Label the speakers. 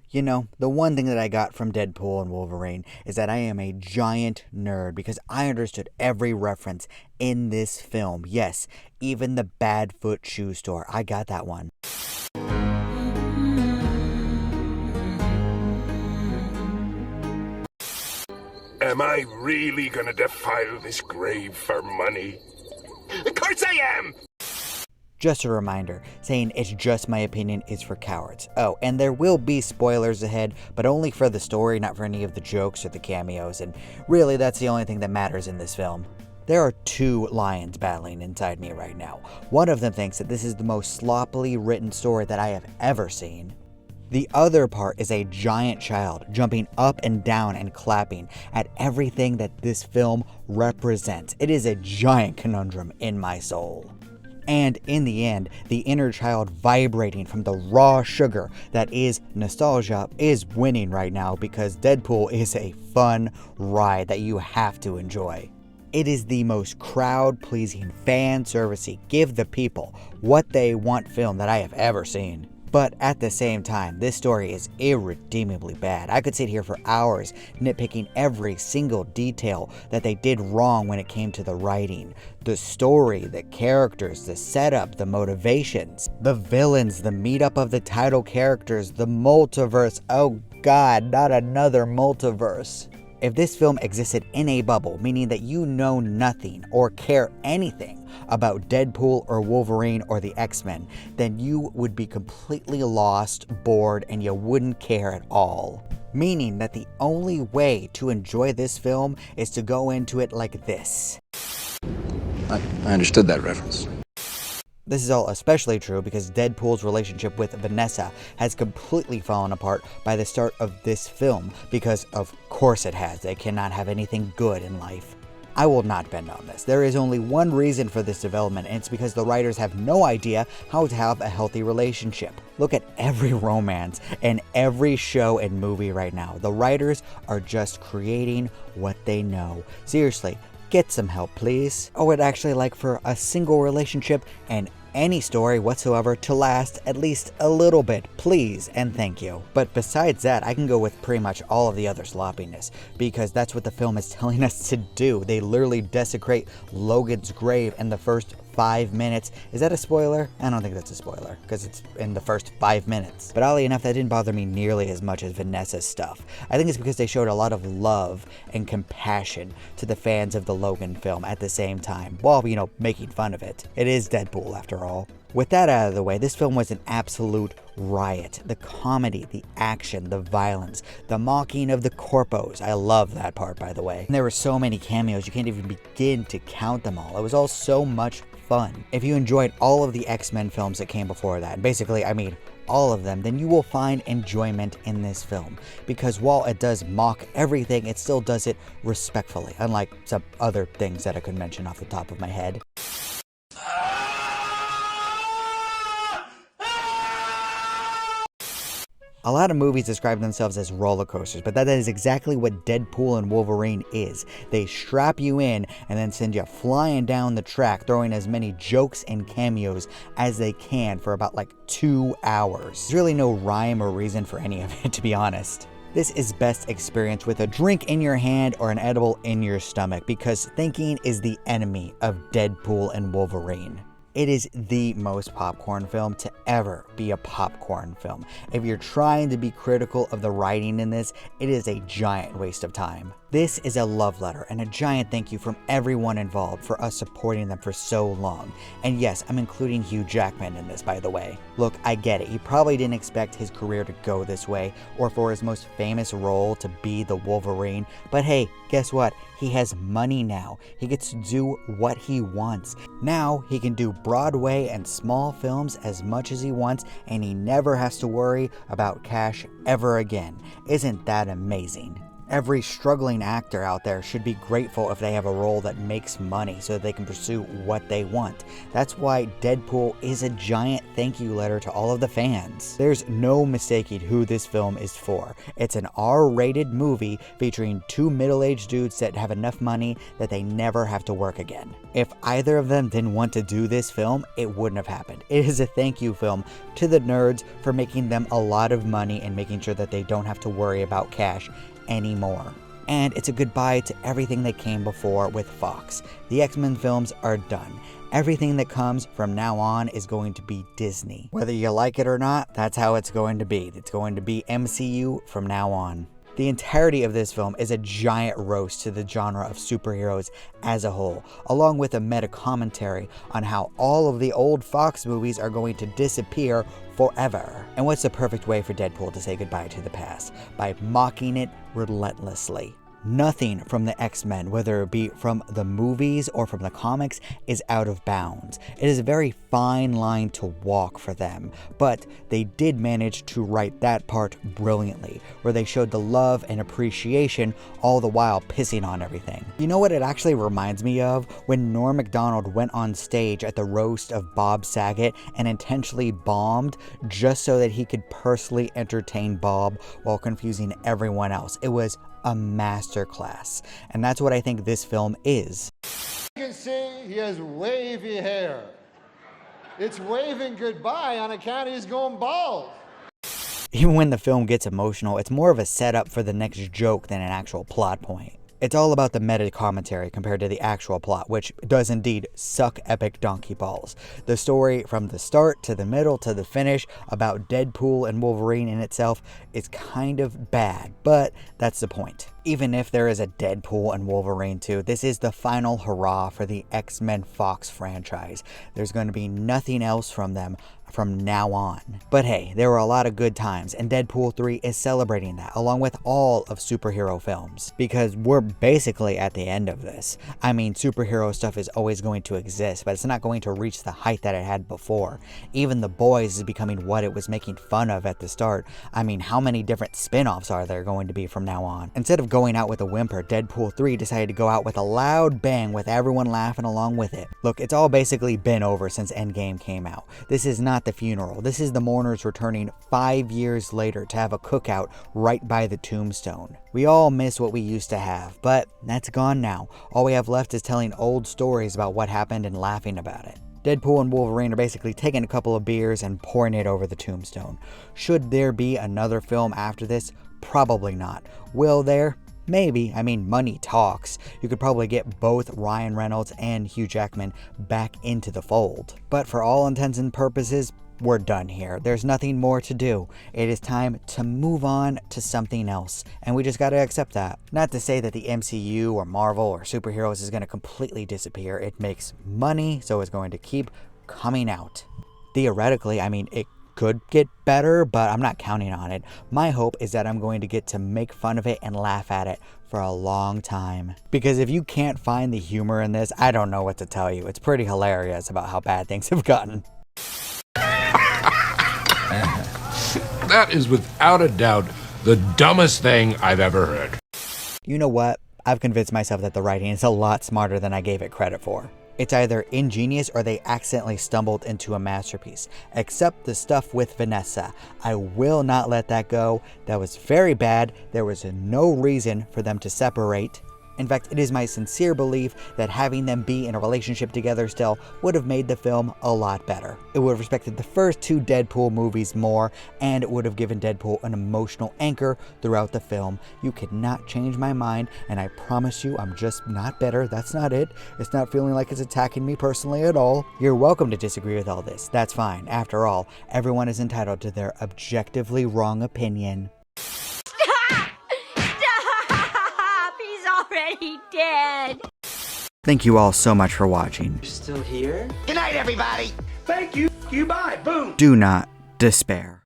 Speaker 1: You know, the one thing that I got from Deadpool and Wolverine is that I am a giant nerd because I understood every reference in this film. Yes, even the Badfoot shoe store. I got that one.
Speaker 2: Am I really gonna defile this grave for money? Of course I am!
Speaker 1: Just a reminder, saying it's just my opinion is for cowards. Oh, and there will be spoilers ahead, but only for the story, not for any of the jokes or the cameos, and really that's the only thing that matters in this film. There are two lions battling inside me right now. One of them thinks that this is the most sloppily written story that I have ever seen. The other part is a giant child jumping up and down and clapping at everything that this film represents. It is a giant conundrum in my soul. And in the end, the inner child vibrating from the raw sugar that is nostalgia is winning right now because Deadpool is a fun ride that you have to enjoy. It is the most crowd-pleasing, fan-servicey, give the people what they want film that I have ever seen. But at the same time, this story is irredeemably bad. I could sit here for hours nitpicking every single detail that they did wrong when it came to the writing, the story, the characters, the setup, the motivations, the villains, the meetup of the title characters, the multiverse. Oh God, not another multiverse. If this film existed in a bubble, meaning that you know nothing or care anything about Deadpool or Wolverine or the X-Men, then you would be completely lost, bored, and you wouldn't care at all. Meaning that the only way to enjoy this film is to go into it like this.
Speaker 3: I understood that reference.
Speaker 1: This is all especially true because Deadpool's relationship with Vanessa has completely fallen apart by the start of this film, because of course it has. They cannot have anything good in life. I will not bend on this. There is only one reason for this development, and it's because the writers have no idea how to have a healthy relationship. Look at every romance and every show and movie right now. The writers are just creating what they know. Seriously, get some help, please. I would actually like for a single relationship and any story whatsoever to last at least a little bit, please and thank you. But besides that, I can go with pretty much all of the other sloppiness, because that's what the film is telling us to do. They literally desecrate Logan's grave in the first 5 minutes. Is that a spoiler? I don't think that's a spoiler, because it's in the first 5 minutes. But oddly enough, that didn't bother me nearly as much as Vanessa's stuff. I think it's because they showed a lot of love and compassion to the fans of the Logan film at the same time, while, making fun of it. It is Deadpool after all. With that out of the way, this film was an absolute riot. The comedy, the action, the violence, the mocking of the corpos. I love that part, by the way. And there were so many cameos, you can't even begin to count them all. It was all so much fun. If you enjoyed all of the X-Men films that came before that, and basically, I mean all of them, then you will find enjoyment in this film. Because while it does mock everything, it still does it respectfully, unlike some other things that I could mention off the top of my head. A lot of movies describe themselves as roller coasters, but that is exactly what Deadpool and Wolverine is. They strap you in and then send you flying down the track, throwing as many jokes and cameos as they can for about 2 hours. There's really no rhyme or reason for any of it, to be honest. This is best experienced with a drink in your hand or an edible in your stomach, because thinking is the enemy of Deadpool and Wolverine. It is the most popcorn film to ever be a popcorn film. If you're trying to be critical of the writing in this, it is a giant waste of time. This is a love letter and a giant thank you from everyone involved for us supporting them for so long. And yes, I'm including Hugh Jackman in this, by the way. Look, I get it. You probably didn't expect his career to go this way, or for his most famous role to be the Wolverine. But hey, guess what? He has money now. He gets to do what he wants. Now he can do Broadway and small films as much as he wants, and he never has to worry about cash ever again. Isn't that amazing? Every struggling actor out there should be grateful if they have a role that makes money so that they can pursue what they want. That's why Deadpool is a giant thank you letter to all of the fans. There's no mistaking who this film is for. It's an R-rated movie featuring two middle-aged dudes that have enough money that they never have to work again. If either of them didn't want to do this film, it wouldn't have happened. It is a thank you film to the nerds for making them a lot of money and making sure that they don't have to worry about cash anymore. And it's a goodbye to everything that came before with Fox. The X-Men films are done. Everything that comes from now on is going to be Disney. Whether you like it or not, that's how it's going to be. It's going to be MCU from now on. The entirety of this film is a giant roast to the genre of superheroes as a whole, along with a meta commentary on how all of the old Fox movies are going to disappear forever. And what's the perfect way for Deadpool to say goodbye to the past? By mocking it relentlessly. Nothing from the X-Men, whether it be from the movies or from the comics, is out of bounds. It is a very fine line to walk for them, but they did manage to write that part brilliantly, where they showed the love and appreciation all the while pissing on everything. You know what it actually reminds me of? When Norm Macdonald went on stage at the roast of Bob Saget and intentionally bombed just so that he could personally entertain Bob while confusing everyone else. It was a masterclass, and that's what I think this film is.
Speaker 4: You can see he has wavy hair. It's waving goodbye on account he's going bald.
Speaker 1: Even when the film gets emotional, it's more of a setup for the next joke than an actual plot point. It's all about the meta commentary compared to the actual plot, which does indeed suck epic donkey balls. The story from the start to the middle to the finish about Deadpool and Wolverine in itself is kind of bad, but that's the point. Even if there is a Deadpool and Wolverine 2, this is the final hurrah for the X-Men Fox franchise. There's going to be nothing else from them from now on. But hey, there were a lot of good times, and Deadpool 3 is celebrating that, along with all of superhero films, because we're basically at the end of this. I mean, superhero stuff is always going to exist, but it's not going to reach the height that it had before. Even The Boys is becoming what it was making fun of at the start. I mean, how many different spin-offs are there going to be from now on? Instead of going out with a whimper, Deadpool 3 decided to go out with a loud bang with everyone laughing along with it. Look, it's all basically been over since Endgame came out. This is not the funeral. This is the mourners returning 5 years later to have a cookout right by the tombstone. We all miss what we used to have, but that's gone now. All we have left is telling old stories about what happened and laughing about it. Deadpool and Wolverine are basically taking a couple of beers and pouring it over the tombstone. Should there be another film after this? Probably not. Will there? Maybe. I mean, money talks. You could probably get both Ryan Reynolds and Hugh Jackman back into the fold. But for all intents and purposes, we're done here. There's nothing more to do. It is time to move on to something else, and we just gotta accept that. Not to say that the MCU or Marvel or superheroes is gonna completely disappear. It makes money, so it's going to keep coming out. Theoretically, I mean, it could get better, but I'm not counting on it. My hope is that I'm going to get to make fun of it and laugh at it for a long time. Because if you can't find the humor in this, I don't know what to tell you. It's pretty hilarious about how bad things have gotten.
Speaker 2: That is without a doubt the dumbest thing I've ever heard.
Speaker 1: You know what? I've convinced myself that the writing is a lot smarter than I gave it credit for. It's either ingenious or they accidentally stumbled into a masterpiece. Except the stuff with Vanessa. I will not let that go. That was very bad. There was no reason for them to separate. In fact, it is my sincere belief that having them be in a relationship together still would have made the film a lot better. It would have respected the first two Deadpool movies more, and it would have given Deadpool an emotional anchor throughout the film. You cannot change my mind, and I promise you I'm just not better. That's not it. It's not feeling like it's attacking me personally at all. You're welcome to disagree with all this. That's fine. After all, everyone is entitled to their objectively wrong opinion.
Speaker 5: Already dead.
Speaker 1: Thank you all so much for watching.
Speaker 6: You're still here?
Speaker 7: Good night, everybody.
Speaker 2: Thank you. Bye. Boom.
Speaker 1: Do not despair.